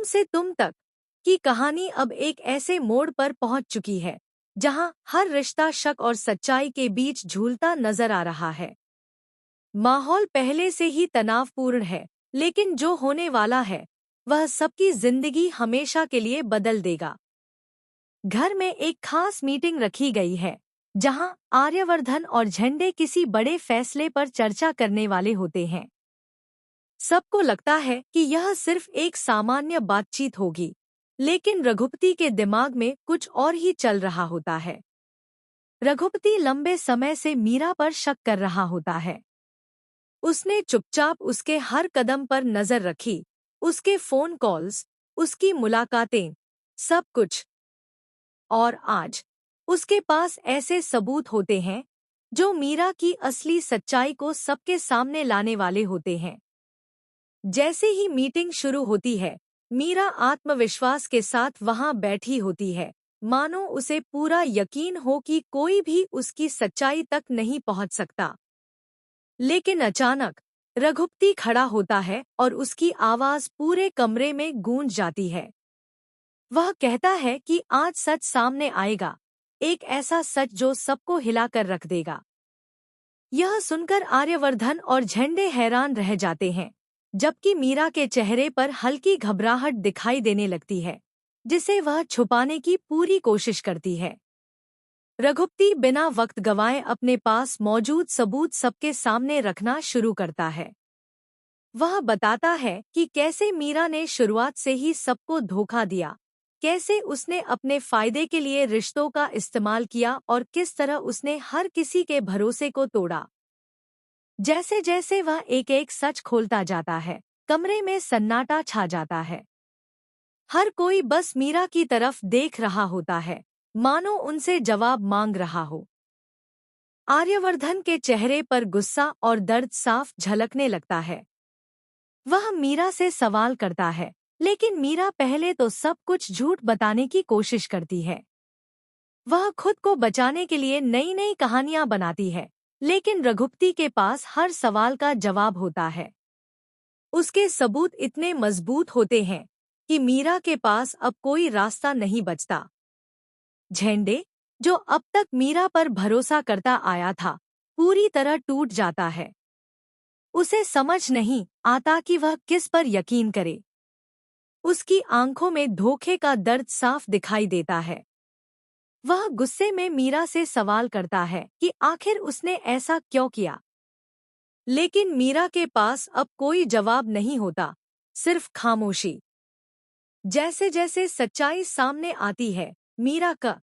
से तुम तक की कहानी अब एक ऐसे मोड़ पर पहुंच चुकी है जहां हर रिश्ता शक और सच्चाई के बीच झूलता नजर आ रहा है। माहौल पहले से ही तनावपूर्ण है, लेकिन जो होने वाला है वह सबकी जिंदगी हमेशा के लिए बदल देगा। घर में एक खास मीटिंग रखी गई है जहां आर्यवर्धन और झंडे किसी बड़े फैसले पर चर्चा करने वाले होते हैं। सबको लगता है कि यह सिर्फ एक सामान्य बातचीत होगी, लेकिन रघुपति के दिमाग में कुछ और ही चल रहा होता है। रघुपति लंबे समय से मीरा पर शक कर रहा होता है। उसने चुपचाप उसके हर कदम पर नजर रखी, उसके फोन कॉल्स, उसकी मुलाकातें, सब कुछ। और आज उसके पास ऐसे सबूत होते हैं जो मीरा की असली सच्चाई को सबके सामने लाने वाले होते हैं। जैसे ही मीटिंग शुरू होती है, मीरा आत्मविश्वास के साथ वहां बैठी होती है, मानो उसे पूरा यकीन हो कि कोई भी उसकी सच्चाई तक नहीं पहुंच सकता। लेकिन अचानक रघुपति खड़ा होता है और उसकी आवाज पूरे कमरे में गूंज जाती है। वह कहता है कि आज सच सामने आएगा, एक ऐसा सच जो सबको हिलाकर रख देगा। यह सुनकर आर्यवर्धन और झंडे हैरान रह जाते हैं, जबकि मीरा के चेहरे पर हल्की घबराहट दिखाई देने लगती है, जिसे वह छुपाने की पूरी कोशिश करती है। रघुपति बिना वक्त गंवाए अपने पास मौजूद सबूत सबके सामने रखना शुरू करता है। वह बताता है कि कैसे मीरा ने शुरुआत से ही सबको धोखा दिया, कैसे उसने अपने फायदे के लिए रिश्तों का इस्तेमाल किया और किस तरह उसने हर किसी के भरोसे को तोड़ा। जैसे जैसे वह एक एक सच खोलता जाता है, कमरे में सन्नाटा छा जाता है। हर कोई बस मीरा की तरफ देख रहा होता है, मानो उनसे जवाब मांग रहा हो। आर्यवर्धन के चेहरे पर गुस्सा और दर्द साफ झलकने लगता है। वह मीरा से सवाल करता है, लेकिन मीरा पहले तो सब कुछ झूठ बताने की कोशिश करती है। वह खुद को बचाने के लिए नई नई कहानियां बनाती है, लेकिन रघुपति के पास हर सवाल का जवाब होता है। उसके सबूत इतने मजबूत होते हैं कि मीरा के पास अब कोई रास्ता नहीं बचता। झंडे, जो अब तक मीरा पर भरोसा करता आया था, पूरी तरह टूट जाता है। उसे समझ नहीं आता कि वह किस पर यकीन करे। उसकी आंखों में धोखे का दर्द साफ दिखाई देता है। वह गुस्से में मीरा से सवाल करता है कि आखिर उसने ऐसा क्यों किया। लेकिन मीरा के पास अब कोई जवाब नहीं होता, सिर्फ खामोशी। जैसे जैसे सच्चाई सामने आती है, मीरा का